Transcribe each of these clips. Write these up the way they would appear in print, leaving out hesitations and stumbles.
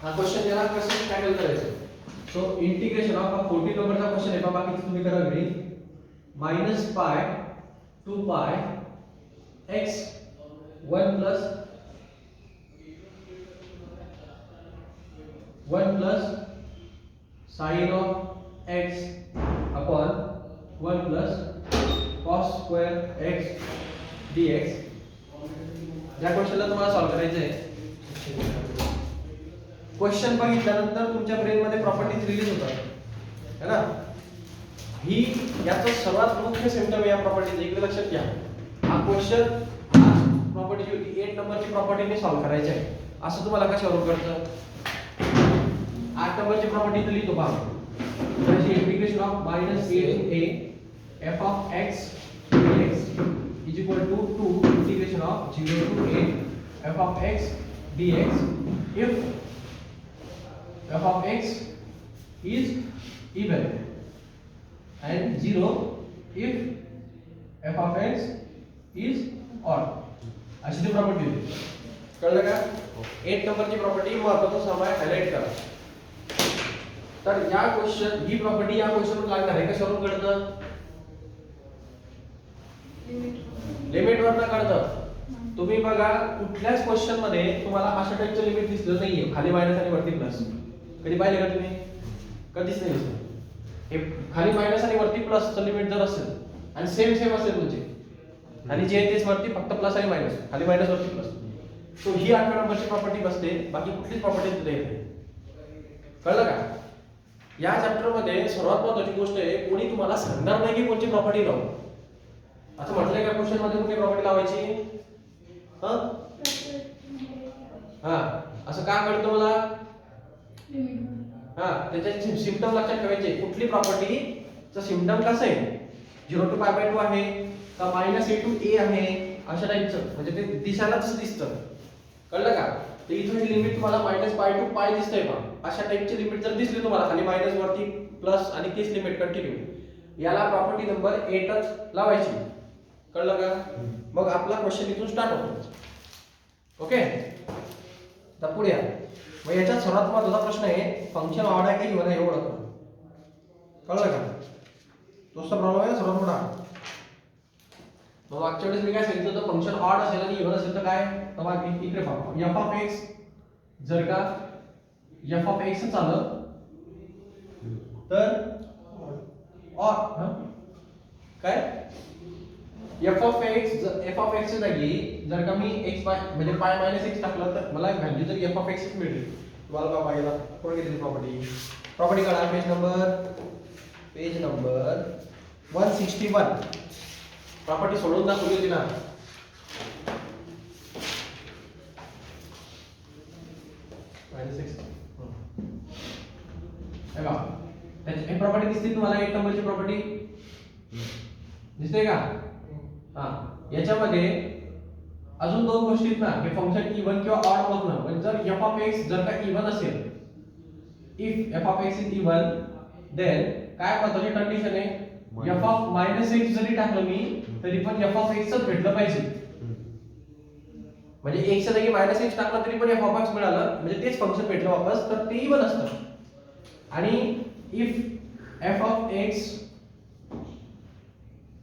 हा क्वेश्चन याला कसं टॅकल करायचं. सो इंटिग्रेशन ऑफ हा 14 नंबरचा क्वेश्चन आहे. बाबा किती तुम्ही करा घरी. मायनस पाय 2 पाय x 1 plus 1 plus sign of x upon 1 plus cos square x dx. या क्वेश्चनला तुम्हाला सॉल्व करायचं आहे. क्वेश्चन बघितल्यानंतर तुमच्या ब्रेन मध्ये प्रॉपर्टीज रिलीज होतात है ना. ही याचा सर्वात मुख्य सिम्पटम या प्रॉपर्टीचा इकडे लक्षात घ्या. हा क्वेश्चन प्रॉपर्टी होती 8 नंबरची प्रॉपर्टीने सॉल्व करायची आहे. असं तुम्हाला कशावरून कळतं. 8 नंबरची प्रॉपर्टी इथे लिहितो पहा. तर integration of minus a to a f of x dx is equal to 2 integration of 0 to a f of x dx if f of x is even and 0 if f of x is odd. अशी ती property होती. कळलं का. 8 नंबरची property महत्त्वाचा समय highlight करा. तर या क्वेश्चन ही प्रॉपर्टी या क्वेश्चनवर लागणार आहे. कशावरून कळतं. लिमिट वरनं कळतं. तुम्ही बघा कुठल्याच क्वेश्चन मध्ये तुम्हाला अशा टाइपचं लिमिट दिसलं नाहीये. खाली मायनस आणि वरती प्लस. कधी पाहिले का तुम्ही. कधीच नाही दिसलं. हे खाली मायनस आणि वरती प्लस चं लिमिट जर असेल आणि सेम असेल म्हणजे आणि जे तेच वरती फक्त प्लस आणि मायनस खाली मायनस वरती प्लस. तो ही 8 नंबरची प्रॉपर्टी बसते. बाकी कुठलीच प्रॉपर्टी तिथे येत नाही. कळलं का. या चॅप्टर मध्ये सर्वात महत्त्वाची गोष्ट आहे कोणी तुम्हाला सांगणार नाही की कोणती प्रॉपर्टी लावू. असं म्हटलंय का क्वेश्चन मध्ये कुठली प्रॉपर्टी लावायची. हा असं का कळतं मला. हा त्याचे सिम्पटम लक्षात ठेवायचे. कुठली प्रॉपर्टीचं सिम्पटम कसं आहे. 0 to π/2 आहे का -a to a आहे अशा टाइपचं. म्हणजे ते दिसायला तसं दिसतं. कळलं का. तर इथं ही लिमिट तुम्हाला -π to π दिसतंय पहा. अशा टाइपची लिमिट जर दिसली तुम्हाला खाली मायनस वरती प्लस आणि तीच लिमिट कंटिन्यू याला प्रॉपर्टी नंबर 8च लावायची. कळलं का. मग आपला क्वेश्चन इथून स्टार्ट होतो. ओके. तर पुढे या. मग याच्यात सर्वात महत्त्वाचा प्रश्न आहे फंक्शन ऑड आहे का इव्हन आहे एवढं. कळलं का. तोच प्रॉब्लेम आहे सर्वात मोठा. मग मागच्या वेळेस मी काय सांगितलं होतं फंक्शन ऑड असेल आणि इव्हन असेल तर काय. तर मग इकडे पहा f of x जर का f of x आलं तर ऑड काय f of x च्या जागी जर का मी x म्हणजे π - x टाकलं तर मला व्हॅल्यू तर f of x मिळेल. तुम्हाला काय पाहिजे कोण घेतली प्रॉपर्टी काढा. पेज नंबर 161 प्रॉपर्टी सोडून दाखवली होती ना. त्याची प्रॉपर्टी दिसते तुम्हाला 8 नंबरची प्रॉपर्टी दिसते का. हा याच्यामध्ये अजून दोन गोष्टी आहेत ना. हे फंक्शन इव्हन किंवा ऑड बघणं. म्हणजे जर f of x जर का इव्हन असेल if f of x is even then काय महत्त्वाची कंडिशन आहे f of -x जरी टाकलं मी तरी पण f of x च भेटलं पाहिजे. म्हणजे x च्या जागी -x टाकलं तरी पण f of x मिळालं म्हणजे तेच फंक्शन भेटलं वापस. तर ते इव्हन असतं. आणि if f of x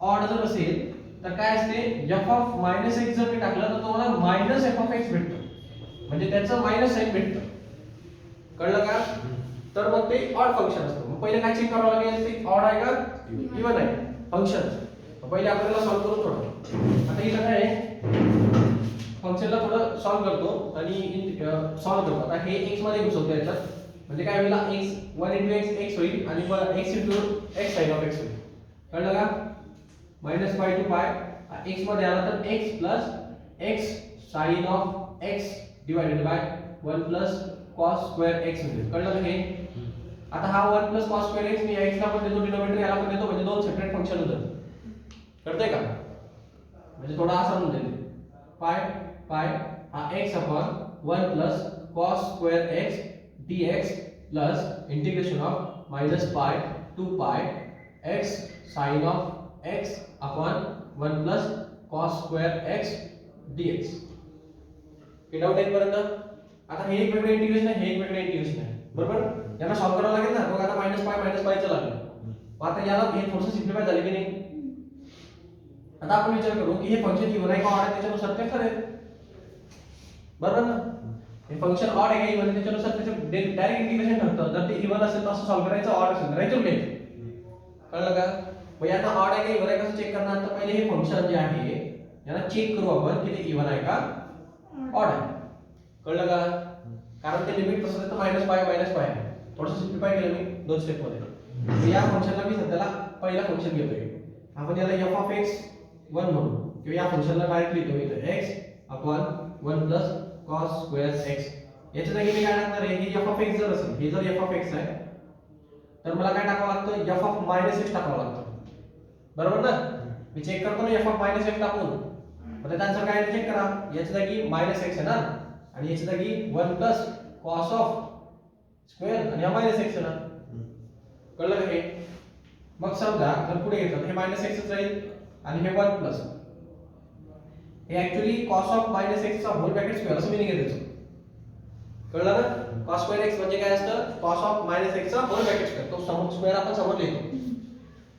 odd जर असेल तर काय असते f of -x जर मी टाकलं तर तुम्हाला -f of x भेटतं. म्हणजे त्याचं मायनस साइन भेटतं. कळलं का. तर मग ते ऑड फंक्शन असतं. मग पहिले काय चेक करावं लागेल ते ऑड आहे का इव्हन आहे फंक्शन. पहिले आपल्याला सॉल्व करू थोडं. आता इथं काय आहे फंक्शनला थोडं सॉल्व करतो आणि सॉल्व करतो. आता हे x मध्ये घुसवतो याच्यात. म्हणजे काय होईल x 1 * x होईल आणि x * x sin of x होईल. कळलं का. -π to π x मध्ये आला तर x plus x sin of x divided by 1 plus cos square x होईल. कळलं का हे. आता हा 1 plus cos square x मी x ला पण देतो डिनोमिनेटर याला पण देतो म्हणजे दोन सेपरेट फंक्शन होतात. कळतंय का. म्हणजे थोडा असा म्हणून देते π हा x upon 1 plus cos square x dx plus integration of -π to π x sin of x upon 1 plus cos square x dx. हे डाउट आहे पर्यंत. आता हे एक वेगळं इंटिग्रेशन आहे, हे एक वेगळं इंटिग्रेशन आहे, बरोबर? यांना सॉल्व्ह करावं लागेल ना. मग आता -π चं लागलं. मग आता याला हे थोडंसं सिम्प्लिफाय झालं की नाही. आता आपण विचार करू की हे फंक्शन इव्हन आहे का ऑड आहे, त्याच्यानुसार ते ठरेल, बरोबर ना? हे फंक्शन ऑड आहे का इव्हन आहे त्याच्यानुसार त्याचं डायरेक्ट इंटिग्रेशन ठरतं. जर ते इव्हन असेल तर असं सॉल्व्ह करायचं, ऑड असेल तर राईट घ्यायचं. कळलं का? मग यांना ऑड आहे का इव्हन आहे कसं चेक करणार, तर पहिले हे फंक्शन जे आहे याला चेक करू आपण की ते इव्हन आहे का ऑड आहे. कळलं का? कारण ते लिमिट कसं देतं -π आहे. थोडंसं सिम्प्लिफाय केलं मी 2 स्टेप मध्ये. या फंक्शनला मी सध्याला पहिला फंक्शन घेतोय. आपण याला f(1) म्हणू किंवा या फंक्शनला डायरेक्टली लिहितो इथे x/1 + cos² x. याच्या जागी मी काय टाकणार आहे, हे f(x) जर असेल, हे जर f(x) आहे तर मला काय टाकावं लागतं, f(-x) टाकावं लागतं, बरोबर ना? मी चेक करतो ना f(-x) टाकून, मग त्याचा आन्सर काय आहे चेक करा. याच्या जागी -x आहे ना, आणि याच्या जागी 1 + cos² आणि हा -x आहे ना. कळलं का हे? मग समजा जर पुढे घेतलं हे -x राहील आणि हे 1+, हे ऍक्च्युअली cos(-x) चा होल ब्रॅकेट स्क्वेअर असं मीनिंग आहे त्याचं. कळलं ना? cos²x म्हणजे काय असतं, cos(-x) चा होल ब्रॅकेट स्क्वेअर. तो समोर स्क्वेअर आपण समोर लिहितो.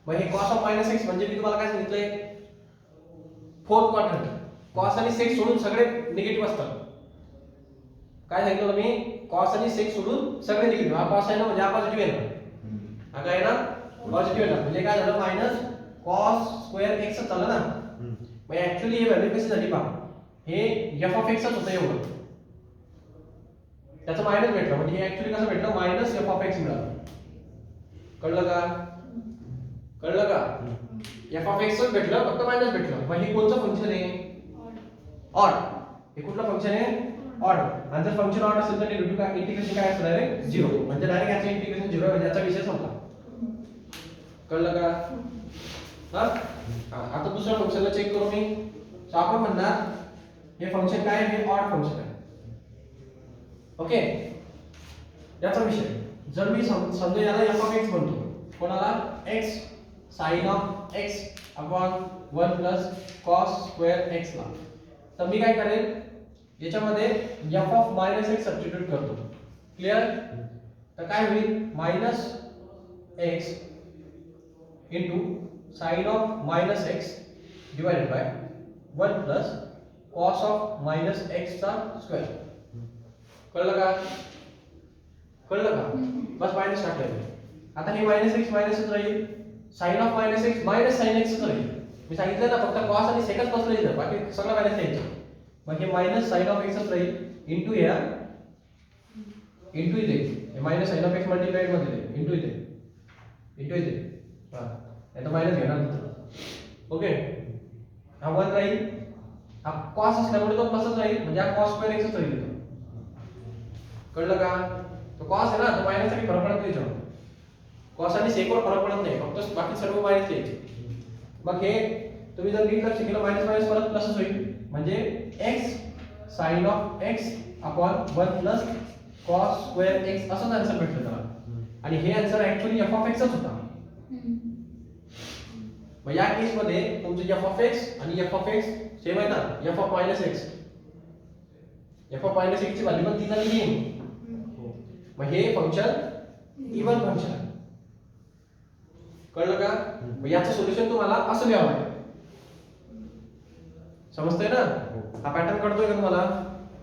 मग हे cos(-x) म्हणजे मी तुम्हाला काय सांगितलंय, फोर्थ क्वाड्रंट. cos आणि sec सोडून सगळे निगेटिव्ह असतात. काय सांगितलं तुम्ही, cos आणि sec सोडून सगळे निगेटिव्ह. हा cos आहे ना म्हणजे हा पॉझिटिव्ह आहे ना, हा काय आहे ना पॉझिटिव्ह आहे ना, म्हणजे काय झालं -cos²x झालं ना. मग ऍक्च्युअली हे व्हॅल्यू कशी झाली पहा, हे f(x) च होतं एवढं, त्याचं मायनस भेटलं, म्हणजे हे ऍक्च्युअली कसं भेटलं, -f(x) मिळालं. कळलं का? कळलं का? f(x) च भेटलं, फक्त मायनस भेटलं. मग हे कोणतं फंक्शन आहे, ऑड. हे कुठलं फंक्शन आहे, ऑड. आणि जर फंक्शन ऑड असेल तर इंटिग्रेशन काय असतं, डायरेक्ट 0. म्हणजे डायरेक्ट याचं इंटिग्रेशन 0 म्हणजे याचा विषय संपला. कळलं का? आता दुसऱ्या फंक्शनला चेक करू मी. तर आपण म्हणणार हे फंक्शन काय आहे, हे ऑड फंक्शन आहे. ओके, याचा विषय जर मी समजा याला f(x) म्हणतो, कोणाला, x sin(x) / 1 + cos²x ला, तर मी काय करेल, याच्यामध्ये f(-x) सबस्टिट्यूट करतो. क्लियर? तर काय होईल, -x sin(-x) divided by 1 + cos(-x) चा स्क्वेअर. कळलं का? कळलं का? बस मायनस टाकलं. आता हे -x मायनसच राहील, sin(-x) -sin(x) च राहील. मी सांगितलं ना फक्त cos आणि sec च बसलं इथं, बाकी सगळं मायनस द्यायचं. मग हे -sin(-x) च राहील इंटू या इंटू इथे, हे -sin(-x) मल्टिप्लाइड मध्ये इंटू इथे हां, आता मायनस घेणार तिथं. ओके, हा 1 राहील, हा cos असल्यामुळे तो प्लसच राहील, म्हणजे हा cos²x च राहील इथं. कळलं का? तो cos आहे ना, तो मायनसचा काही फरक पडत नाही त्याच्यावर. cos आणि sec वर फरक पडत नाही, फक्त बाकी सर्व मायनस द्यायचे. मग हे तुम्ही जर नीट लक्ष केलं, मायनस परत प्लसच होईल, म्हणजे x sin(x) / 1 + cos²x असं आन्सर भेटलं त्याला. आणि हे आन्सर ऍक्च्युअली f(x) च होता. मग या केस मध्ये तुमचे f(x) आणि f(x) सेम आहे ना, f(-x) ची व्हॅल्यू पण 3 आणि 3. मग हे फंक्शन इव्हन फंक्शन आहे. कळलं का? मग याचं सोल्युशन तुम्हाला असं लिहावं लागेल. समजतंय ना? हा पॅटर्न कळतोय का तुम्हाला?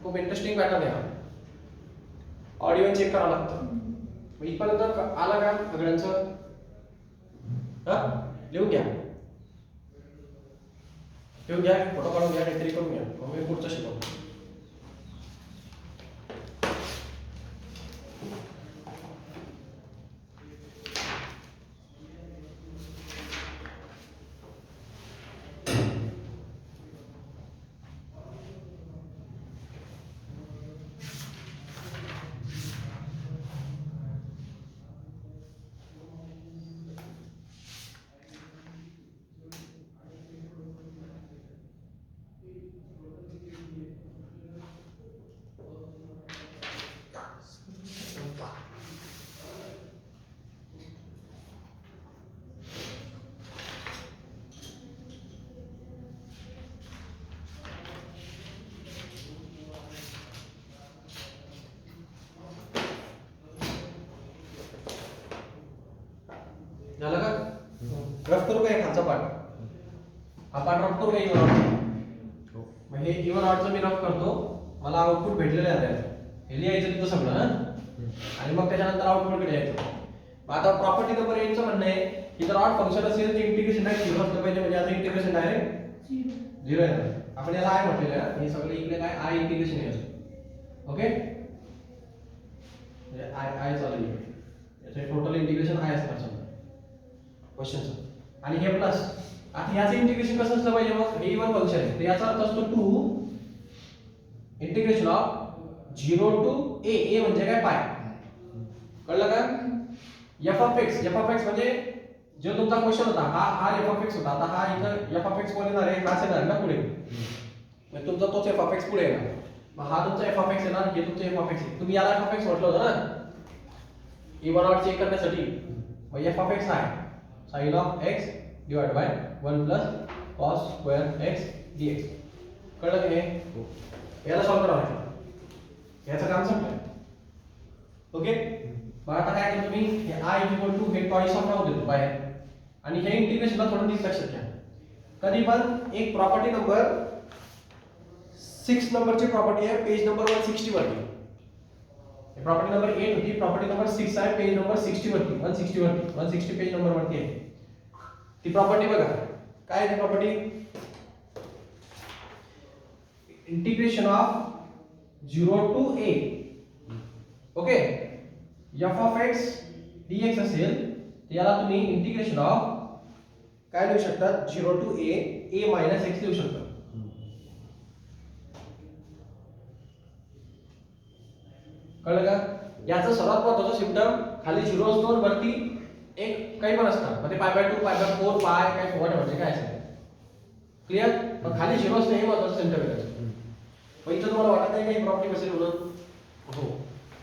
खूप इंटरेस्टिंग पॅटर्न आहे हा. ऑडिओ चेक करावं लागतं. मग इथपर्यंत आला का सगळ्यांचं? लिहून घ्या, फोटो काढून घ्या, काहीतरी करून घ्या, मग मी पुढचं शिकवतो. झालं का? रफ करू का खालचा पार्ट? हा पार्ट रफ करू का इवन आउट? मग हे इवन आउटचं मी रफ करतो. मला आउटपुट भेटलेलं आहे आता. हे लिहायचं तिथं सगळं ना, आणि मग त्याच्यानंतर आउटपुटकडे यायचं. आता प्रॉपर्टी नंबर 8 चं म्हणणं आहे की जर ऑड फंक्शन असेल तर इंटिग्रेशन डायरेक्ट 0 असलं पाहिजे. म्हणजे आता इंटिग्रेशन डायरेक्ट 0 आहे. आपण याला आय म्हटलेलं आहे. हे सगळं इकडे काय आय इंटिग्रेशन आहे. ओके, म्हणजे आय चालू आहे. याचे टोटल इंटिग्रेशन आय असणार समजा क्वेश्चनचं. आणि हे प्लस. आता याचं इंटिग्रेशन कसं असलं पाहिजे? मग हे इवन फंक्शन आहे तर याचा अर्थ असतो 2 integration of 0 to a. a म्हणजे काय? पाय. कळलं का? f of x म्हणजे जो तुमचा क्वेश्चन होता हा f of x होता. आता हा इथं f of x कोण येणार आहे? हा येणार ना पुढे. मग तुमचा तोच f of x पुढे येणार. मग हा तुमचा f of x येणार, हे तुमचं f of x. तुम्ही याला f of x म्हटलं होतं ना इवन आउट चेक करण्यासाठी. मग f of x आहे sin of x divided by 1 plus cos square x dx. कळलं की नाही? याला सॉल्व करावं. याचं काम संपलं. ओके, मग आता काय करतो मी? हे i इक्वल टू हे टॉईस ऑफ नाव देतो बाहेर. आणि हे इंटिग्रेशनला थोडं नीट लक्षात घ्या. कधी पण एक प्रॉपर्टी नंबर 6 नंबरची प्रॉपर्टी आहे पेज नंबर 160 वरती. प्रॉपर्टी नंबर 8 होती, प्रॉपर्टी नंबर 6 आहे पेज नंबर 60 वरती. 160 पेज नंबर वरती आहे ती प्रॉपर्टी. बघा काय आहे ती property? Integration of 0 to a. Okay, f of x dx असेल तर याला तुम्ही इंटिग्रेशन ऑफ काय लिहू शकतात? 0 टू a मायनस x लिहू शकता. कळलं का? याचं सर्वात महत्त्वाचं सिम्पटम खाली 0 असतो वरती एक काही पण असतं. म्हणजे पाय बाय 2 पाय बाय 4 पाय काय म्हणजे काय असेल. क्लिअर? पण खाली 0 असणे हे महत्त्वाचं सिम्पटम आहे. मग इथं तुम्हाला वाटत नाही काही प्रॉपर्टी बसेल म्हणून? हो,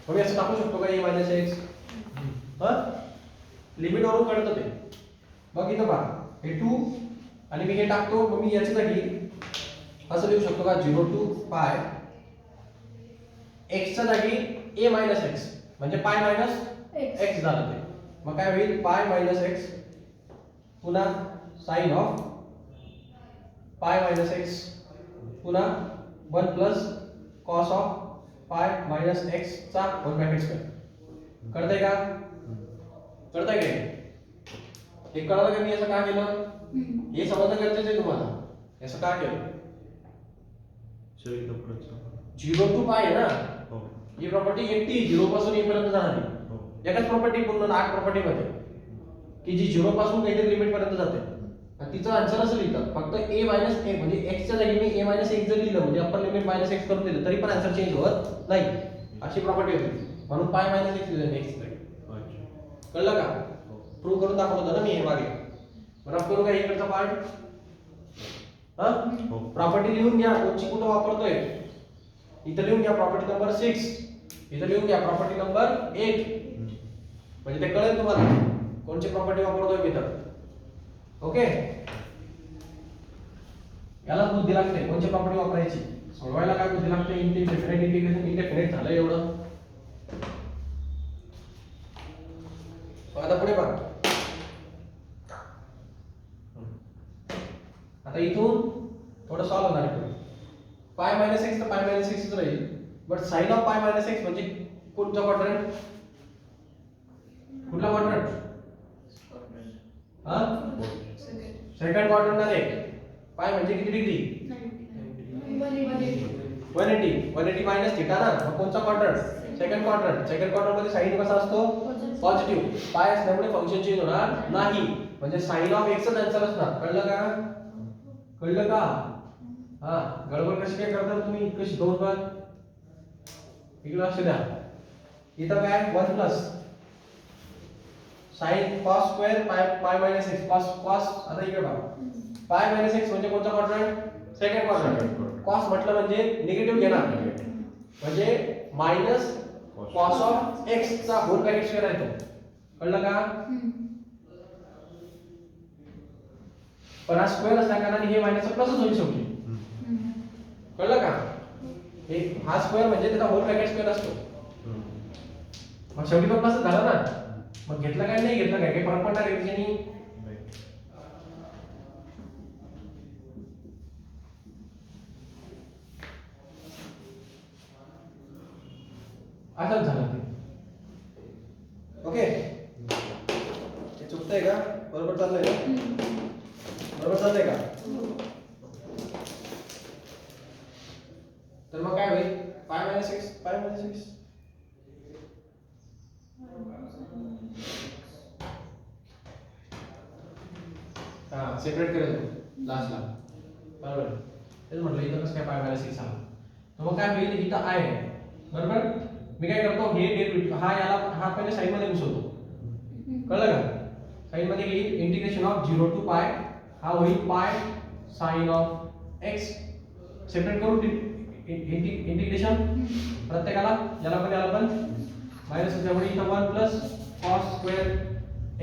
मग मी असं टाकू शकतो का a मायनस x? लिमिट वरून कळतं ते. मग इथं पहा हे 2 आणि मी हे टाकतो. मग मी याच्या जागी असं लिहू शकतो का 0 टू पाय x च्या जागी a मायनस x म्हणजे पाय मायनस x झालं ते. मग काय होईल? पाय मायनस x पुन्हा sine of pi minus x पुन्हा 1 plus cos of pi minus x चा होल ब्रॅकेट स्क्वेअर. कळतंय का? कळतंय का? हे कळलं का? मी असं का केलं हे समजणं गरजेचं आहे तुम्हाला. असं का केलं? 0 टू पाय आहे ना ही प्रॉपर्टी एकटी 0 पासून a पर्यंत जाणारी. एकाच प्रॉपर्टी पूर्ण 8 प्रॉपर्टी मध्ये की जी 0 पासून काहीतरी लिमिट पर्यंत जाते. आणि तिचं आन्सर असं लिहितात फक्त a मायनस a म्हणजे x च्या जागी मी a मायनस x जर लिहिलं म्हणजे अप्पर लिमिट मायनस x करून दिलं तरी पण आन्सर चेंज होत नाही. अशी प्रॉपर्टी होती म्हणून पाय मायनस x लिहिलं x च्या जागी. कळलं का? प्रूव्ह करून दाखवलं होतं ना मी हे मागे. रफ करू का इकडचा पार्ट? प्रॉपर्टी लिहून घ्या. कोणची कुठं वापरतोय इथं लिहून घ्या. प्रॉपर्टी नंबर 6 इथं लिहून घ्या. प्रॉपर्टी नंबर 8 म्हणजे ते कळेल तुम्हाला कोणची प्रॉपर्टी वापरतोय मी तर. ओके, याला बुद्धी लागते कोणची प्रॉपर्टी वापरायची. सोडवायला काय बुद्धी लागते? इंटिग्रेशन इंडेफिनिट झालं एवढं. आता पुढे पहा. आता इथून थोडं सॉल्व होणार आहे. पाय मायनस x तर पाय मायनस x राहील. But sine of pi minus x म्हणजे कोणता क्वाड्रंट? कुठला क्वाड्रंट? सेकंड क्वाड्रंट आहे. पाय म्हणजे किती डिग्री? 180 मायनस थीटा ना. मग कोणता quadrant? Second quadrant. Second quadrant मध्ये साइन कसा असतो? पॉझिटिव्ह. पाय असल्यामुळे फंक्शन चेंज होणार नाही म्हणजे साइन ऑफ x चा आन्सर असणार. कळलं का? कळलं का? हा, गडबड कशी काय करता तुम्ही? इतकं शिकवून पण इकडे लक्ष द्या. इथं काय 1 प्लस sin cos स्क्वेअर पाय मायनस x cos. आता इकडे बघा पाय मायनस x म्हणजे कोणता क्वाड्रंट? Second quadrant. cos म्हटलं म्हणजे निगेटिव्ह घेणार म्हणजे मायनस cos ऑफ x चा होल ब्रॅकेट स्क्वेअर आहे तो. कळलं का? पण हा स्क्वेअर असल्या कारणाने हे मायनस प्लसच होईल शेवटी. कळलं का? हे हा स्क्वेअर म्हणजे त्याचा होल ब्रॅकेट स्क्वेअर असतो. मग शेवटी पण प्लसच झाला ना. मग घेतलं काय नाही घेतलं काय काही फरक पडणार आहे त्याच्यानी? असंच झालं ते. ओके, हे चुकतंय का? बरोबर चाललंय का? बरोबर चाललंय का? तर मग काय होईल? Pi minus x, pi minus x हा सेपरेट करेल लास्टला, बरोबर. तेच म्हटलं इथं कसं काय पाय मायनस एक्स आला. तर मग काय होईल? इथं आहे बरोबर. मी काय करतो, हे डेरिव्हेटिव्ह हा याला हा पहिले साइन मध्ये घुसवतो, कळलं का? साइन मध्ये येईल इंटिग्रेशन ऑफ 0 टू पाय, हा होईल पाय साइन ऑफ एक्स. सेपरेट करून इंटिग्रेशन प्रत्येकाला याला पण मायनस असल्यामुळे इथं 1 प्लस कॉस स्क्वेअर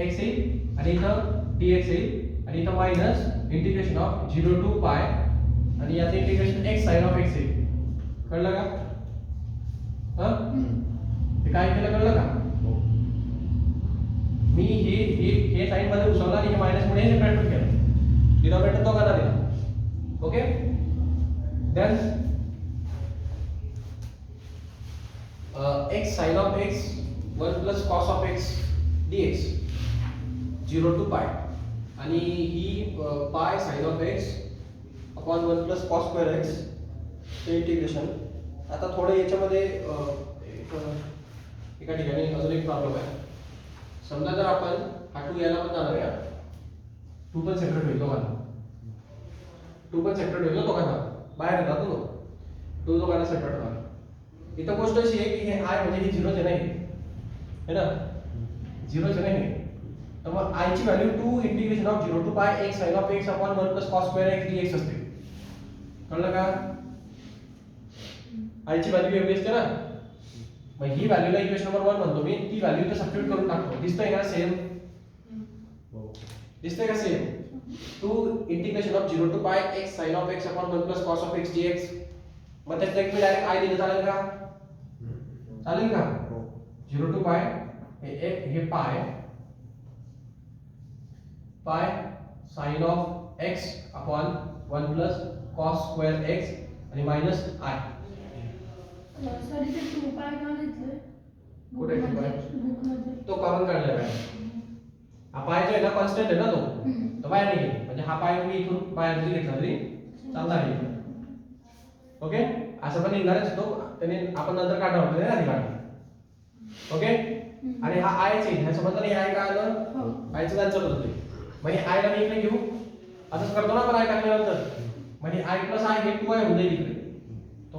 एक्स येईल आणि इथं dx येईल आणि इथं minus integration of 0 to pi आणि याचं integration x sine of x येईल. कळलं का? हे काय केलं कळलं का? मी हे साइन मध्ये घुसवलं आणि हे मायनस मुळे सेपरेट केलं, डिनॉमिनेटर दोघांना दिला. Okay, then x sin of x 1 plus cos of x dx 0 to pi आणि ही pi sin of x upon 1 plus cos square x चे इंटिग्रेशन. आता थोडं याच्यामध्ये एका ठिकाणी अजून एक प्रॉब्लेम आहे. समजा जर आपण हा 2 याला पण जाणार आहे, 2 पण सेपरेट होईल दोघांना, 2 पण सेपरेट होईल दोघांना, बाहेर येतात तो 2 दोघांना सेपरेट होणार. इथं गोष्ट अशी आहे की हे आय म्हणजे हे 0 चे नाही है ना, 0 चे नाही. तर मग आय ची व्हॅल्यू 2 इंटिग्रेशन ऑफ 0 टू पाय x sin of x upon 1 plus cos square x dx असते. कळलं का? आय ची व्हॅल्यू एवढी असते ना, मग ही व्हॅल्यूला इक्वेशन नंबर 1 म्हणतो मी, ती व्हॅल्यू इथे सबस्टिट्यूट करून टाकतो. दिसतंय का सेम? दिसतंय का सेम? 2 इंटिग्रेशन ऑफ 0 टू पाय x sin of x upon 1 plus cos of x dx. मग त्यात एक मी डायरेक्ट आय दिलं चालेल का? चालेल का? 0 टू पाय हे pi sine of x upon 1 plus cos square x आणि मायनस i. सॉरी ते 2 पाय का घेतले? कुठे पाय? बुकमध्ये तो कॉमन काढलाय बाहेर. हा पाय जो आहे ना कॉन्स्टंट आहे ना, तो बाहेर नाही गेला. म्हणजे हा पाय मी इथून बाहेर जरी घेतला तरी चालणार आहे. ओके, असं पण निघणारच तो, त्याने आपण नंतर काढणार होतो ना आधी काढणार. ओके, आणि हा आयच आहे, ह्या समजलं नाही आय काय आलं? आयचं कॅन्सल होतं. मग हे आयला मी इकडे घेऊ, असंच करतो ना आपण आय टाकल्यानंतर. म्हणजे आय प्लस आय हे 2 आय होऊन जाईल इकडे तो,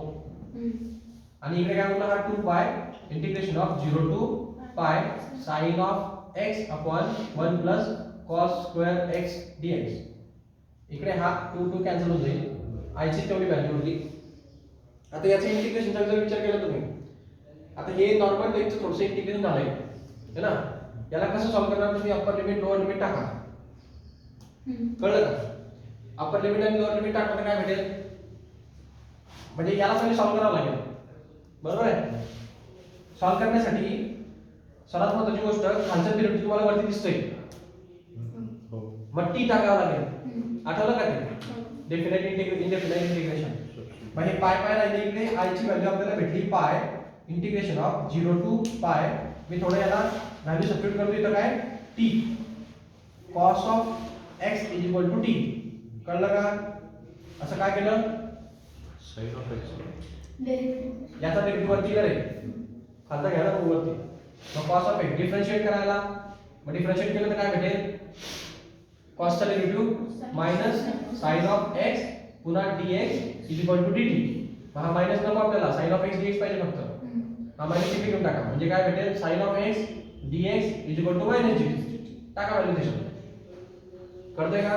आणि इकडे काय होतं? हा 2 pi integration of 0 to pi sine of x upon 1 plus cos square x dx. इकडे हा 2 कॅन्सल होऊन जाईल, आयची तेवढी व्हॅल्यू होती. आता याचं इंटिग्रेशनचा जर विचार केला तुम्ही, आता हे नॉर्मल टाइपचं थोडंसं इंटिग्रेशन झालंय है ना, याला कसं सॉल्व करणार तुम्ही? अप्पर लिमिट लोअर लिमिट टाका. कळलं का? अप्पर लिमिट आणि लोअर लिमिट टाकताना काय भेटेल? म्हणजे याला पहिले सॉल्व करावं लागेल, बरोबर आहे? सॉल्व करण्यासाठी सर्वात महत्त्वाची गोष्ट, खालचं पिरियड तुम्हाला वरती दिसतंय, मग टी टाकावं लागेल. आठवलं का ते? Definite indefinite integration. मग हे पाय राहिले इकडे, आय ची व्हॅल्यू आपल्याला भेटली पाय इंटिग्रेशन ऑफ 0 टू पाय. मी थोडं याला व्हॅल्यू सबस्टिट्यूट करतो, इथं काय? T cos of x is equal to T. कळलं का? असं काय केलं? साइन ऑफ एक्स डेरिव्हेटिव्ह याचा डेरिव्हेटिव्ह वरती करेल, खालचा घ्या ना वरती. मग cos ऑफ x डिफरन्शिएट करायला, मग डिफरन्शिएट केलं तर काय भेटेल? cos चा derivative minus sine of x पुन्हा dx is equal to dt. हा मायनस नको आपल्याला, साइन ऑफ x dx पाहिजे फक्त. हा मायनस इथे घेऊन टाका, म्हणजे काय भेटेल? Sine of x dx is equal to minus dt. टाका व्हॅल्यू त्याच्यात. कळतंय का?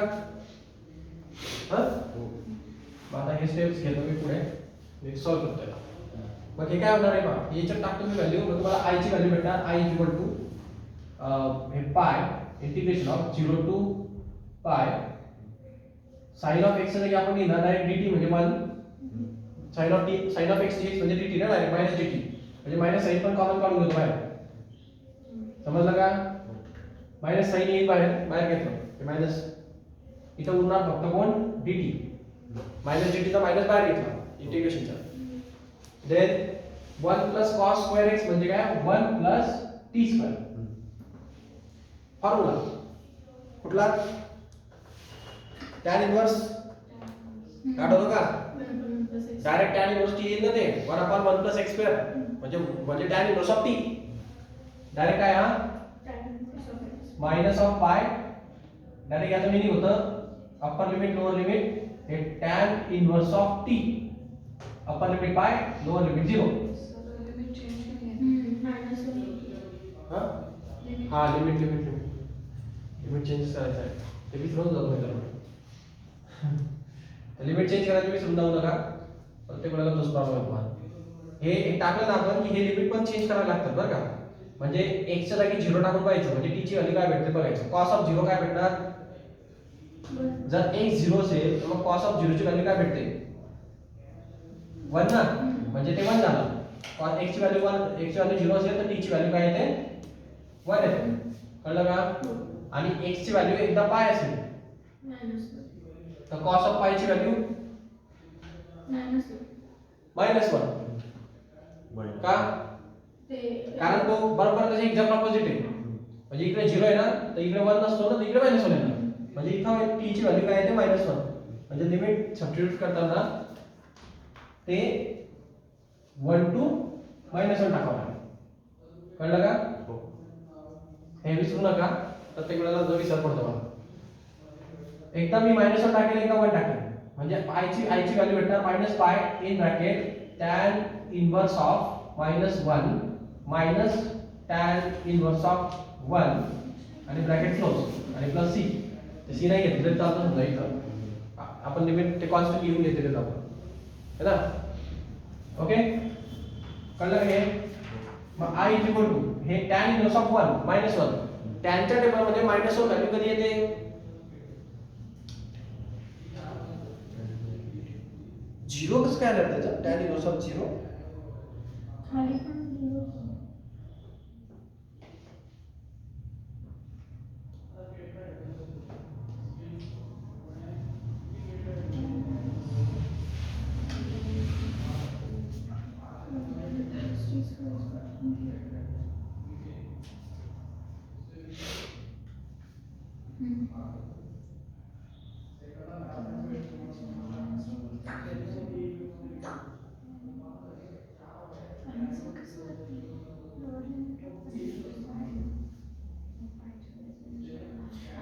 मग आता हे स्टेप्स घेतो मी पुढे, सॉल्व करतोय. मग हे काय होणार आहे पहा, याच्यात टाकतो मी व्हॅल्यू, मग तुम्हाला i ची व्हॅल्यू भेटणार. i इज इक्वल टू हे पाय integration of 0 to pi sine of x चे आपण लिहिणार डायरेक्ट dt म्हणजे 1 साइन ऑफ x dx म्हणजे dt ना, डायरेक्ट मायनस dt म्हणजे मायनस साइन पण कॉमन काढून घेतो बाहेर. समजलं का? मायनस साईन येईल बाहेर बाहेर घेतलं ते मायनस इथं उरणार फक्त कोण dt मायनस dt चा मायनस बाहेर घेतला इंटिग्रेशनचा then 1 plus cos square x म्हणजे काय 1 प्लस t स्क्वेअर फॉर्म्युला कुठला tan इन्व्हर्स काढतो का डायरेक्ट tan इन्व्हर्स t येईल ना ते 1/1 + x स्क्वेअर म्हणजे tan inverse of t direct काय हा मायनस ऑफ पाय डायरेक्ट याचं मीनिंग होतं अप्पर लिमिट लोअर लिमिट हे tan inverse of t upper limit पाय लोअर लिमिट 0 हा लिमिट चेंज करायचं आहे ते विसरून जातो लिमिट चेंज करायची विसरून जाऊ नका प्रत्येक वेळेला तोच प्रॉब्लेम होतो हे एक टाकलं ना आपण की हे लिमिट पण चेंज करायला लागतं बरं का म्हणजे x च्या जागी 0 टाकून पाहायचं म्हणजे t ची व्हॅल्यू काय भेटते बघायचं cos ऑफ 0 काय भेटणार जर x 0 असेल तर मग cos ऑफ 0 ची व्हॅल्यू काय भेटते 1 ना म्हणजे ते 1 झालं cos x ची व्हॅल्यू 0 असेल तर t ची व्हॅल्यू काय येते 1 येते कळलं का आणि x ची व्हॅल्यू एकदा पाय असेल तर cos ऑफ पाय ची व्हॅल्यू -1 का कारण तो बरोबर त्याच्या एक्झॅक्ट ऑपोजिट आहे म्हणजे इकडे 0 आहे ना तर इकडे 1 नसतो ना तर इकडे -1 येणार म्हणजे इथं t ची व्हॅल्यू काय येते -1 म्हणजे लिमिट सबस्टिट्यूट करताना ते 1 to -1 टाकावं लागेल कळलं का हे विसरू नका प्रत्येक वेळेला जो विसर पडतो मला एकदा मी -1 टाकेल एकदा 1 टाकेल म्हणजे i ची व्हॅल्यू भेटणार -पाय in bracket tan inverse of -1 minus tan inverse of 1 आणि ब्रॅकेट क्लोज आणि प्लस c ते c नाही घेतलं तर चालतं समजा इथं आपण लिमिट ते कॉन्स्टंट घेऊन घेतलेलं आपण है ना ओके कळलं हे मग i हे tan इन्व्हर्स ऑफ 1 -1 tan च्या टेबल मध्ये -1 व्हॅल्यू कधी येते 0 कसं काय आलं त्याचं tan इन्व्हर्स ऑफ 0 खाली पण 0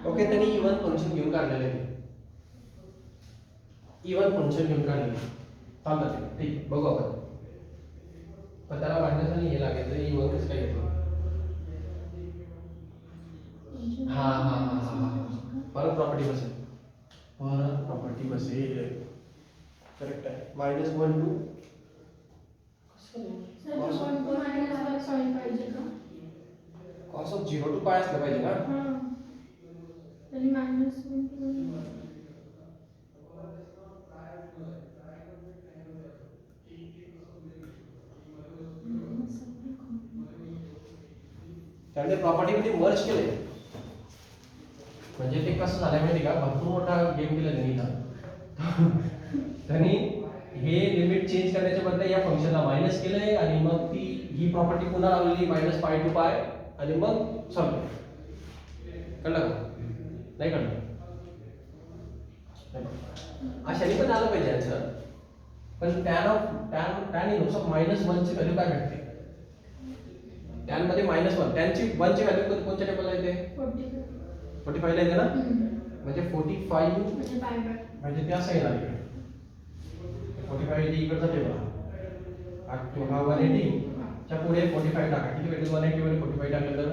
ओके त्यांनी इवन फंक्शन घेऊन काढलेलं आहे इवन फंक्शन घेऊन काढलेलं चालतं ते ठीक बघू आपण पण त्याला वाढण्यासाठी हे लागेल तर इवन कसं काय घेतलं परत प्रॉपर्टी बसेल करेक्ट आहे -1 to cos ऑफ 0 to पाय असलं पाहिजे ना त्याने प्रॉपर्टी मध्ये मर्ज केले म्हणजे ते कसं झालं माहिती का भरपूर मोठा गेम केला त्यांनी इथं त्यांनी हे लिमिट चेंज करण्याच्या बदले या फंक्शनला मायनस केलंय आणि मग ती ही प्रॉपर्टी पुन्हा लावली -पाय to पाय आणि मग सॉल्व कळलं का नाही कळलं अशाने पण आलं पाहिजे आन्सर पण tan इन्व्हर्स ऑफ -1 ची व्हॅल्यू काय भेटते tan मध्ये -1 tan ची 1 ची व्हॅल्यू कोणत्या टेबलला येते 45 ला येते ना म्हणजे 45 म्हणजे ते असं येणार इकडे 45 इथे इकडचा टेबल हा 180 च्या पुढे 45 टाका किती भेटेल 180 मध्ये 45 टाकलं तर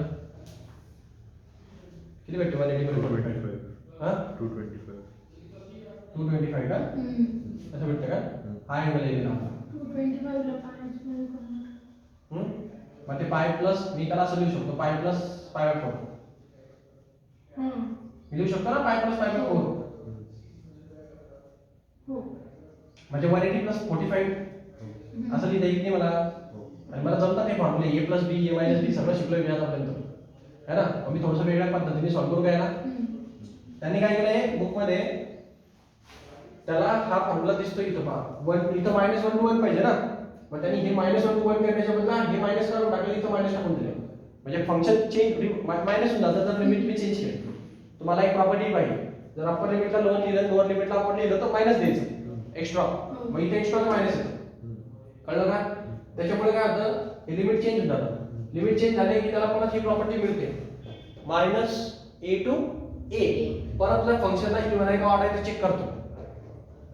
किती भेटते 180 मध्ये 225 हां 225 225 का असं भेटतं का हा अँगल येईल ना 225 ला मग ते पाय प्लस मी त्याला असं लिहू शकतो पाय प्लस पाय/4 मी लिहू शकतो ना पाय प्लस पाय/4 हो म्हणजे 180 प्लस 45 असं लिहिता येईल नाही मला आणि मला जमतात ते फॉर्म्युले a plus b a minus b सगळं शिकलोय मी आतापर्यंत है ना. मग मी थोडंसं वेगळ्या पद्धतीने सॉल्व्ह करू काय ना. त्यांनी काय केलंय बुक मध्ये, त्याला हा फॉर्म्युला दिसतो इथं पहा. 1 इथं -1 to 1 पाहिजे ना. मग त्यांनी हे -1 to 1 करण्याच्या बदला हे मायनस काढून टाकलं, इथं मायनस टाकून दिलं. म्हणजे फंक्शन चेंज मायनस होऊन जातं जर लिमिट मी चेंज केली. तुम्हाला एक प्रॉपर्टी पाहिजे, जर अप्पर लिमिटला लोअर लिहिलं, लोअर लिमिटला अप्पर लिहिलं तर मायनस द्यायचं एक्स्ट्रा. मग इथे एक्स्ट्रा मायनस येतं. कळलं का? त्याच्यामुळे काय होतं, हे लिमिट चेंज होऊन जातं. लिमिट चेंज झाले की त्याला परत ही प्रॉपर्टी मिळते -a to a. परत तुला फंक्शनला इव्हन आहे का ऑड आहे ते चेक करतो.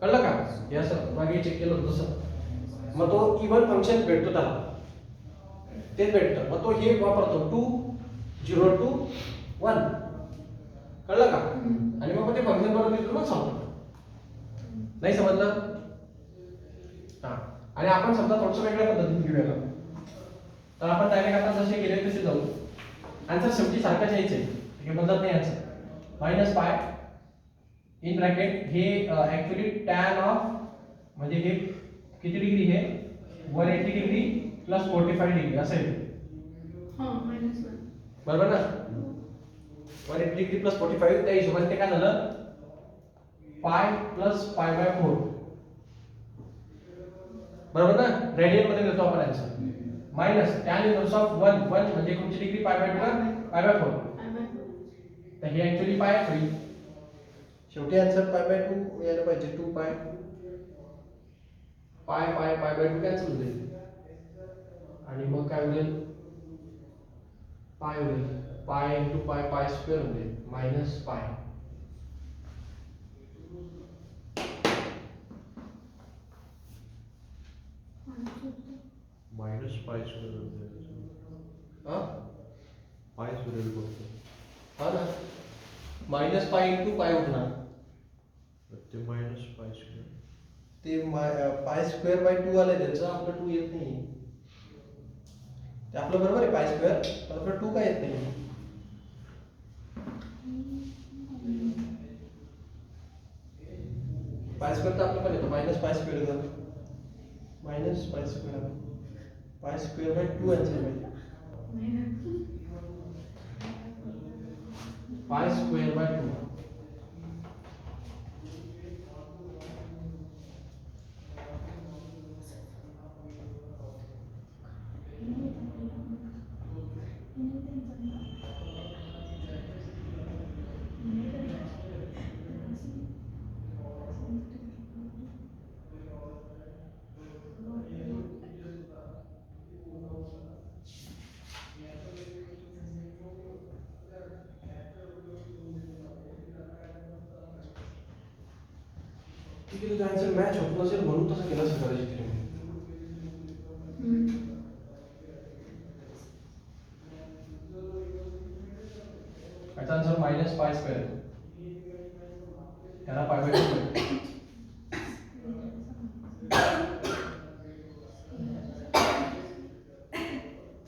कळलं का? हे असं मागे चेक केलं होतं तसं. मग तो इव्हन फंक्शन भेटतो त्याला, तेच भेटतं. मग तो हे वापरतो 2 0 to 1. कळलं का? आणि मग ते फंक्शन परत येतो मग सांगतो. नाही समजलं? हा. आणि आपण समजा थोडंसं वेगळ्या पद्धतीने घेऊया. तर आपण डायरेक्ट आता जसे गेले तसे जाऊ. आन्सर शेवटी सारखाच यायचं आहे, हे बदलत नाही आन्सर. -पाय इन ब्रॅकेट हे ऍक्च्युली टॅन ऑफ, म्हणजे हे किती डिग्री आहे, 180 डिग्री प्लस 45 डिग्री असं आहे. बरोबर ना. 180 डिग्री प्लस 45, त्या हिशोबाने ते काय झालं, पाय प्लस π/4. बरोबर ना. रेडियन मध्ये देतो आपण answer. Minus tan inverse of 1 म्हणजे कोणती डिग्री, π/2 का π/4. तर हे ऍक्च्युली पाय होईल. शेवटी आन्सर π/2 यायला पाहिजे. 2 पाय π/2 कॅन्सल होईल. आणि मग काय होईल, पाय होईल. Pi into pi, pi square होईल मायनस पाय. -π² हा π² बघतो. हा ना. मायनस पाय इंटू पाय होणार. ते -π². ते पाय स्क्वेअर बाय 2 आले, त्याचं आपलं 2 येत नाही. ते आपलं बरोबर आहे पाय स्क्वेअर, पण आपलं 2 काय येत नाही. पाय स्क्वेअर तर आपलं पण येतो -π² येतं. -π². पाय स्क्वेअर बाय 2 आन्सर पाहिजे. Pi square by 2. ठीक आहे, तुझा आन्सर मॅच होत नसेल म्हणून तसं केलं असेल कदाचित तिने. याचा आन्सर -π². त्याला π/2.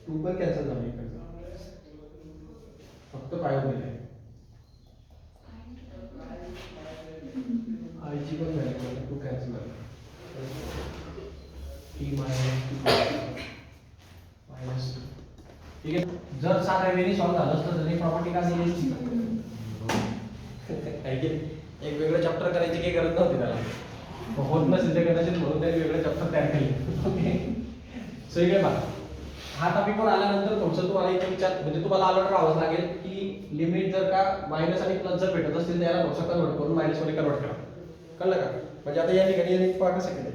तू पण कॅन्सल झाली फक्त पाय होईल. आईची पण व्हॅल्यू तू कॅन्सल झाली. t minus. ठीक आहे. जर 7 वेळी सॉल्व्ह झालं असतं तर ही प्रॉपर्टी का दिली असती. एक वेगळं चॅप्टर करायची काही गरज नव्हती त्याला. होत नसेल ते कदाचित म्हणून त्यांनी वेगळं चॅप्टर तयार केले. ओके. सो इकडे बघा, हा टॉपिक पण आल्यानंतर थोडंसं तुम्हाला इथे विचार, म्हणजे तुम्हाला अलर्ट राहावं लागेल की लिमिट जर का मायनस आणि प्लस जर भेटत असतील त्याला थोडंसं कन्वर्ट करून मायनस मध्ये कन्वर्ट करा. कळलं का? म्हणजे आता या ठिकाणी यांनी पहा कसं केलंय,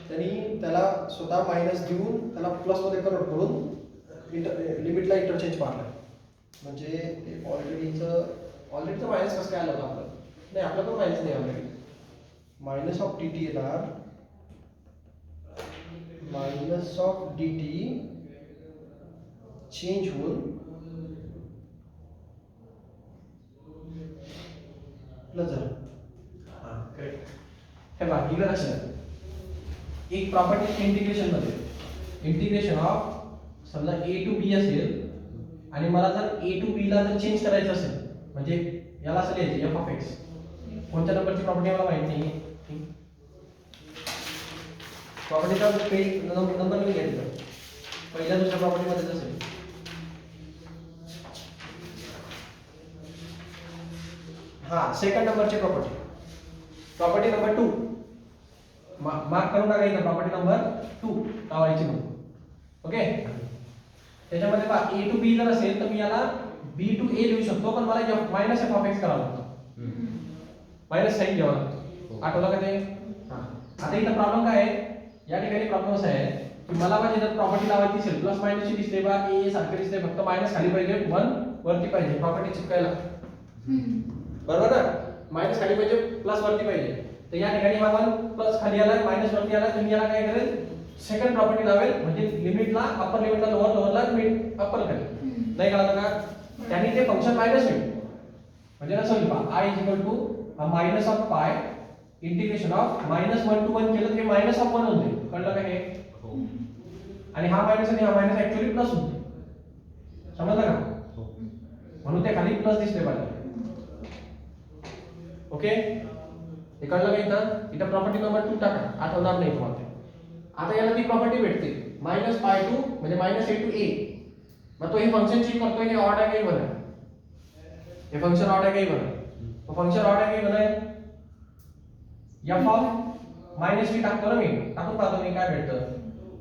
त्यांनी त्याला स्वतः मायनस देऊन त्याला प्लस मध्ये कन्वर्ट करून लिमिटला इंटरचेंज मारलाय. म्हणजे ते ऑलरेडीचं मायनस कसं काय आलं होतं आपलं. नाही, आपलं पण मायनस नाही ऑलरेडी. मायनस ऑफ dt येणार, मायनस ऑफ dt चेंज होऊन प्लस झालं. हां करेक्ट. हे बघा इकडे लक्षात, एक प्रॉपर्टी इंटिग्रेशन मध्ये इंटिग्रेशन ऑफ समजा a to b असेल आणि मला जर a to b ला जर चेंज करायचं असेल, म्हणजे याला असं लिहायचं f(x). कोणत्या नंबरची प्रॉपर्टी मला माहित नाही. प्रॉपर्टीचा पेज नंबर लिहून घ्यायचा. पहिल्या दुसऱ्या प्रॉपर्टी मध्ये असेल हा सेकंड नंबरची प्रॉपर्टी, प्रॉपर्टी नंबर 2 मार्क करून टाका इथं, प्रॉपर्टी नंबर 2 लावायची म्हणून. ओके, त्याच्यामध्ये पहा a to b जर असेल तर मी याला b to a लिहू शकतो, पण मला मायनस एफ ऑफ एक्स करावं लागतं, मायनस साईन घ्यावं लागतं. आठवलं का ते? हा. आता इथं प्रॉब्लेम काय आहे, या ठिकाणी प्रॉब्लेम असा आहे की मला माझी जर प्रॉपर्टी लावायची असेल प्लस मायनसची दिसते बा, ए सारखे दिसते, फक्त मायनस खाली पाहिजे, 1 वरती पाहिजे प्रॉपर्टी चिपकायला, बरोबर ना? मायनस खाली पाहिजे, प्लस वरती पाहिजे. तर या ठिकाणी हा 1 प्लस खाली आला, मायनस वरती आला, तर मी याला काय करेल, सेकंड प्रॉपर्टी लावेल, म्हणजे लिमिटला अप्पर लिमिटला लोअरला लिमिट अप्पर करेल. नाही कळलं का? त्याने ते फंक्शन मायनस होईल, म्हणजे असं होईल पहा, i equal to minus of pi integration of -1 to 1 केलं तर मायनस ऑफ 1 होते. कळलं का हे? हो. आणि हा मायनस आणि हा मायनस ऍक्च्युअली प्लस होते, समजलं का? हो. म्हणून ते खाली प्लस दिसते पाहिजे. ओके, हे कळलं का? इथं प्रॉपर्टी नंबर 2 टाका, आठवणार नाही तुम्हाला ते. आता याला ती प्रॉपर्टी भेटते -π2 म्हणजे -a to a. मग तो हे फंक्शन चेक करतोय, हे ऑड आहे काही बरं आहे, हे फंक्शन ऑड आहे काही बरं आहे. तो फंक्शन ऑड आहे काही बरं आहे, f ऑफ मायनस टी टाकतो ना मी, टाकून पाहतो मी काय भेटतं.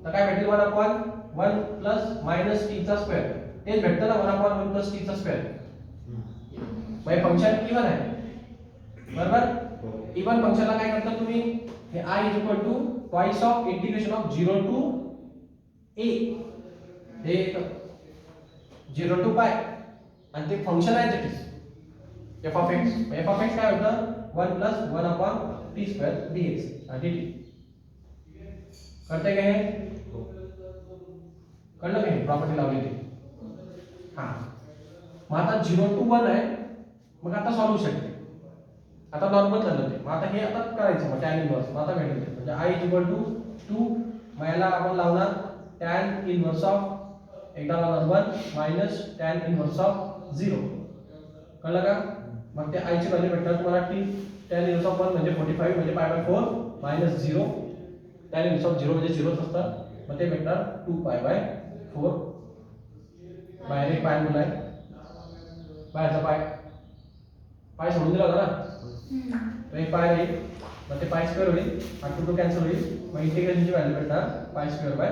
तर काय भेटेल, 1/1 प्लस मायनस टी चा स्क्वेअर, तेच भेटतं ना, 1/1 प्लस टी चा स्क्वेअर. मग हे फंक्शन इवन आहे, बरोबर? इवन फंक्शनला काय करता तुम्ही, हे i is equal to twice of integration of 0 to a, हे 0 टू पाय, आणि ते फंक्शन आहे that is f of x. f of x काय होतं, 1 plus 1 upon T square dx आणि dt. कळतंय का हे? कळलं का हे प्रॉपर्टी लावली ती? हा. मग आता 0 टू 1 आहे, मग आता सॉल्व्ह शकते. आता नॉर्मल झालं ते, मग आता हे आता करायचं, मग tan इनव्हर्स. मग आता भेटेल ते, म्हणजे i इक्वल टू 2, मग याला आपण लावणार tan इनव्हर्स ऑफ, एकदा लावणार 1 मायनस tan इनव्हर्स ऑफ 0. कळलं का? मग ते i ची व्हॅल्यू भेटणार तुम्हाला tan इनव्हर्स ऑफ 1 म्हणजे 45 म्हणजे π/4 मायनस 0, tan इनव्हर्स ऑफ 0 म्हणजे 0च असतं, मग ते भेटणार 2π/4. बाहेर एक पाय मुलं आहे, बाहेरचा पाय सोडून दिला होता ना, तर एक पाय राहील, मग ते पाय स्क्वेअर होईल, हा 2 कॅन्सल होईल, मग इंटिग्रेशनची व्हॅल्यू भेटणार π²/4.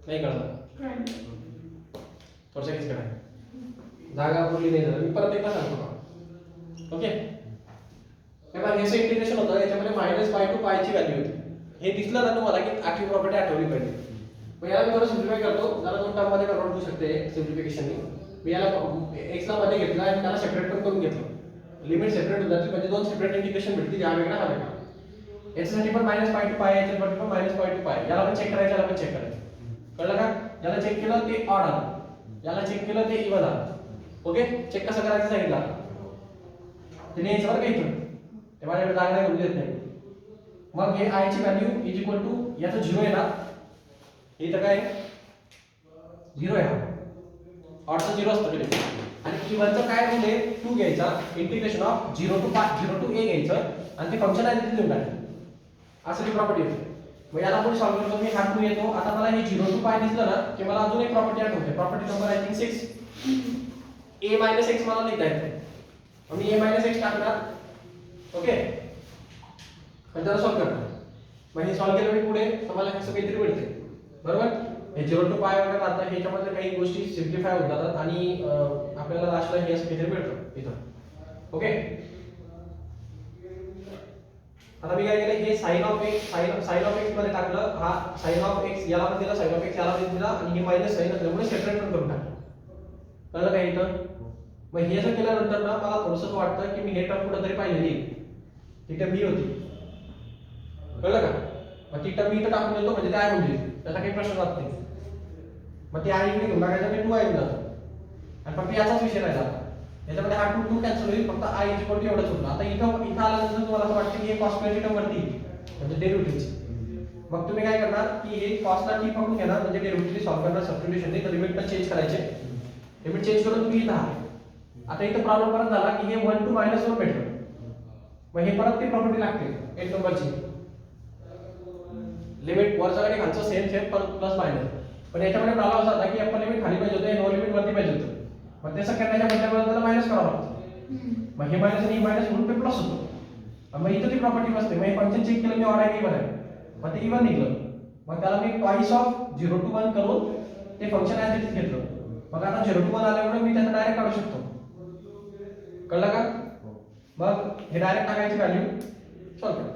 नाही कळलं? थोडंसं किस करा, जागा पुरली नाही झालं, मी परत एकदा सांगतो का? ओके, तेव्हा हे इंटिग्रेशन होतं, याच्यामध्ये -π to π ची व्हॅल्यू होती. हे दिसलं ना तुम्हाला की आठवी प्रॉपर्टी आठवली पाहिजे. मग याला मी थोडं सिम्प्लिफाय करतो, जरा 2 टर्म मध्ये कन्वर्ट होऊ शकते सिम्प्लिफिकेशननी. मी याला x ला मध्ये घेतला आणि त्याला सेपरेट पण करून घेतलं, लिमिट सेपरेट होतात, म्हणजे 2 सेपरेट इंटिग्रेशन भेटतील, हा वेगळा हा वेगळा. याच्यासाठी पण -π to π, याच्यासाठी पण -π to π. याला पण चेक करायचं, याला पण चेक करायचं. कळलं का? याला चेक केलं ते ऑड आलं, याला चेक केलं ते इवन आलं. ओके, चेक कसं करायचं सांगितलं ते नाही बरं का इथून, ते माझ्याकडे जागा नाही, देत नाही. मग हे i ची व्हॅल्यू इज इक्वल टू, याचं 0 आहे ना, हे इथं काय 0 आहे, हा ऑडचं 0 असतं कधी, आणि इवनचं काय म्हणजे 2 घ्यायचा, इंटिग्रेशन ऑफ 0 टू a घ्यायचं, आणि ते फंक्शन आहे तिथे लिहून टाकायचं. असं ती प्रॉपर्टी होती. मग याला आपण सॉल्व्ह करतो, मी हा 2 येतो. आता मला हे 0 टू दिसलं ना की मला अजून एक प्रॉपर्टी आठवते, property number I think 6, a x मला लिहिता येते. मी a x टाकणार, ओके, पण त्याला सॉल्व्ह करणार. मग हे सॉल्व्ह केलं मी पुढे, तर मला असं काहीतरी मिळते, बरोबर? हे 0 टू वगैरे आता ह्याच्यामध्ये काही गोष्टी सिम्प्लिफाय होत जातात, आणि आपल्याला लास्टला हे असं काहीतरी मिळतं इथं. ओके, आता मी काय केलं, हे sin ऑफ x मध्ये टाकलं, हा sin ऑफ x याला पण दिला, sin ऑफ x याला पण दिला, आणि हे मायनस साइन असल्यामुळे सेपरेट पण करून टाकलं. कळलं काय इथं? मग हे जर केल्यानंतर ना मला थोडंसं वाटतं की मी हे टर्म कुठेतरी पाहिलेली, ती टर्म ही होती. कळलं का? मग ती टर्म इथं टाकून देतो, म्हणजे काय म्हणजे त्याचा काही प्रश्न राहत नाही. मग ते आहे घेऊन टाकायचं, ते 2 आहे जातं, आणि फक्त याचाच विषय राहिला. याच्यामध्ये हा 2 कॅन्सल होईल, फक्त i इज इक्वल टू एवढंच होतं. आता इथं आल्यानंतर तुम्हाला असं वाटतं की हे cos ची टर्म वरती, म्हणजे डेरिव्हेटिव्हची. मग तुम्ही काय करणार की हे cos ला t पकडून घेणार, म्हणजे डेरिव्हेटिव्ह सॉल्व्ह करणार सबस्टिट्यूशन नाही, तर लिमिट पण चेंज करायचे. लिमिट चेंज करून तुम्ही इथं आहे. आता इथं प्रॉब्लेम परत झाला की हे 1 टू -1 भेटलं, मग हे परत ती प्रॉपर्टी लागते 1 नंबरची, लिमिट वरचा आणि खालचा सेम पण प्लस मायनस. पण याच्यामध्ये प्रॉब्लेम असा होता की अप्पर लिमिट खाली पाहिजे होतं, लोअर लिमिट वरती पाहिजे होतं. मग तसं करण्याच्या बदल्यामध्ये त्याला मायनस करावं लागतं. मग हे मायनस आणि मायनस म्हणून ते प्लस होतो. आणि मग इथं ती प्रॉपर्टी बसते. मग हे फंक्शन चेक केलं मी ऑर्डर इव्हन आहे, मग ते इव्हन निघलं. मग त्याला मी ट्वाइस ऑफ 0 to 1 करून ते फंक्शन ॲज इट इज घेतलं. मग आता 0 to 1 आल्यामुळे मी त्याचा डायरेक्ट काढू शकतो. कळलं का? मग हे डायरेक्ट टाकायची व्हॅल्यू सॉल्व करा.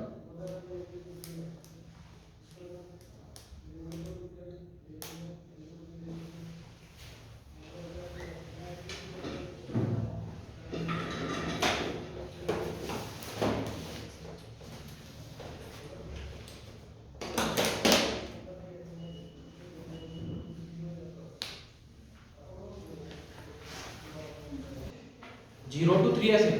झिरो टू 3 असेल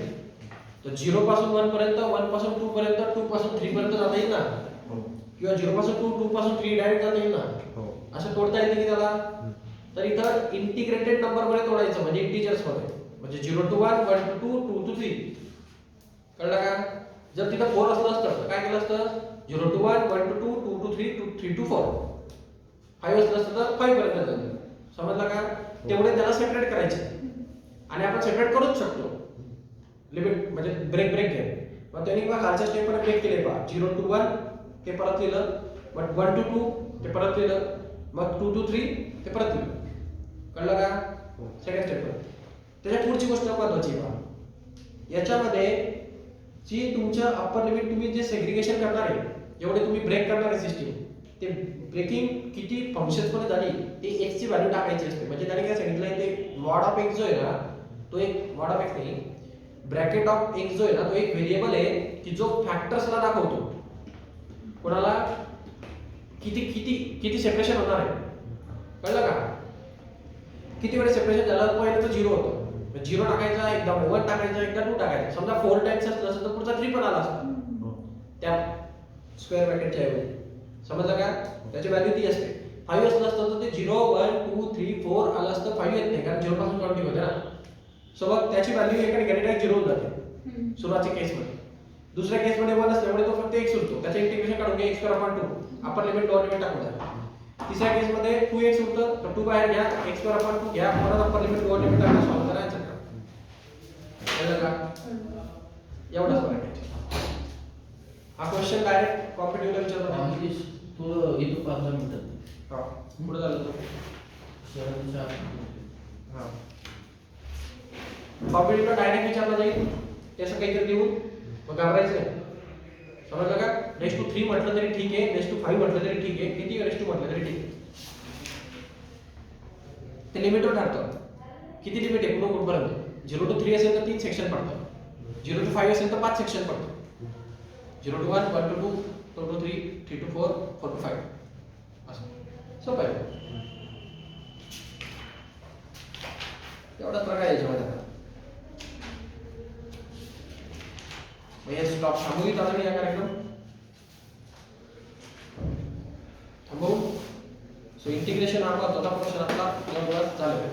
तर 0 पासून 1 पर्यंत, 1 पासून 2 पर्यंत, 2 पासून 3 पर्यंत जाता येईल ना. किंवा 0 पासून 2, 2 पासून 3 डायरेक्ट जाता येईल ना. असं तोडता येते की त्याला. तर इथं इंटिग्रेटेड नंबर मध्ये तोडायचं, म्हणजे इंटिजर्स मध्ये. म्हणजे 0 to 1, 1 to 2, 2 to 3. कळलं का? जर तिथं 4 असलं असतं तर काय केलं असतं? 0 to 1, 1 to 2, 2 to 3, 3 to 4. 5 असलं असतं तर 5 पर्यंत जातं. समजलं का? तेवढे त्याला सेपरेट करायचे. आणि आपण सेपरेट करूच शकतो. लिमिट म्हणजे ब्रेक घ्या. मग त्यांनी मग खालच्या स्टेप मध्ये ब्रेक केले पहा. 0 to 1 ते परत लिहिलं, मग 1 to 2 ते परत लिहिलं, मग 2 to 3 ते परत लिहिलं. कळलं का? Second step. त्याच्या पुढची गोष्ट महत्त्वाची आहे पहा. याच्यामध्ये जी तुमच्या अप्पर लिमिट तुम्ही जे सेग्रिगेशन करणार आहे, जेवढे तुम्ही ब्रेक करणार आहे सिस्टीम, ते ब्रेकिंग किती फंक्शन्स मध्ये झाली ते x ची व्हॅल्यू टाकायची असते. म्हणजे त्याने काय सांगितलं ते मॉड ऑफ x जो आहे ना, तो एक मॉड ऑफ x नाही, ब्रॅकेट ऑफ x जो आहे ना, तो एक व्हेरिएबल आहे की जो फॅक्टर्सला दाखवतो. कोणाला किती किती किती सेपरेशन होणार आहे. कळलं का? किती वेळ सेपरेशन झालं, पहिलं तर 0 होतं. 0 टाकायचा, एकदा 1 टाकायचा, एकदा 2 टाकायचा. समजा 4 टाइम्स असलं असतं तर पुढचा 3 पण आला असता त्या स्क्वेअर ब्रॅकेटच्या ऐवजी. समजलं का? त्याची व्हॅल्यू ती असते. 5 असलं असतं तर ते 0 1 2 3 4 आलं असतं. 5 येत नाही कारण 0 पासून काउंटिंग होते ना. सो मग त्याची व्हॅल्यू एका ठिकाणी डायरेक्ट 0 होऊन जाते सुरुवातीच्या केसमध्ये. दुसऱ्या केसमध्ये 1 असल्यामुळे तो फक्त x उरतो. त्याचे इंटिग्रेशन काढून घ्या, x² upper limit lower limit टाकून द्या. तिसऱ्या केसमध्ये 2x उरतं तर 2 बाहेर घ्या, x² घ्या, परत अपर लिमिट लोअर लिमिट टाकून सॉल्व्ह करा. आन्सर करा. कळलं का? एवढाच फरक आहे. हा क्वेश्चन डायरेक्ट कॉम्पिटिटिव्हला विचारतो. तो इथं 15 मिनिटात. हा पुढे झालं तो. हा कॉम्पिटिटिव्हला डायरेक्ट विचारला जाईल त्याचं काहीतरी लिहून, मग घाबरायचं नाही. समजलं का? रेस टू 3 म्हटलं तरी ठीक आहे, रेस टू 5 म्हटलं तरी ठीक आहे, किती रेस टू म्हटलं तरी ठीक आहे. ते लिमिटवर ठरतं किती लिमिट आहे कुठं कुठपर्यंत. 0 to 3 असेल तर 3 सेक्शन पडतात, 0 to 5 असेल तर 5 सेक्शन पडतात. 0 to 1, 1 to 2, 2 to 3, 3 to 4, 4 to 5 असं सोपं आहे. एवढाच प्रकार आहे याच्यामध्ये. स्टॉप थांबवू चालू या कार्यक्रम थांबवू. सो इंटिग्रेशन हा महत्त्वाचा प्रश्न आपला जवळपास झालेला आहे.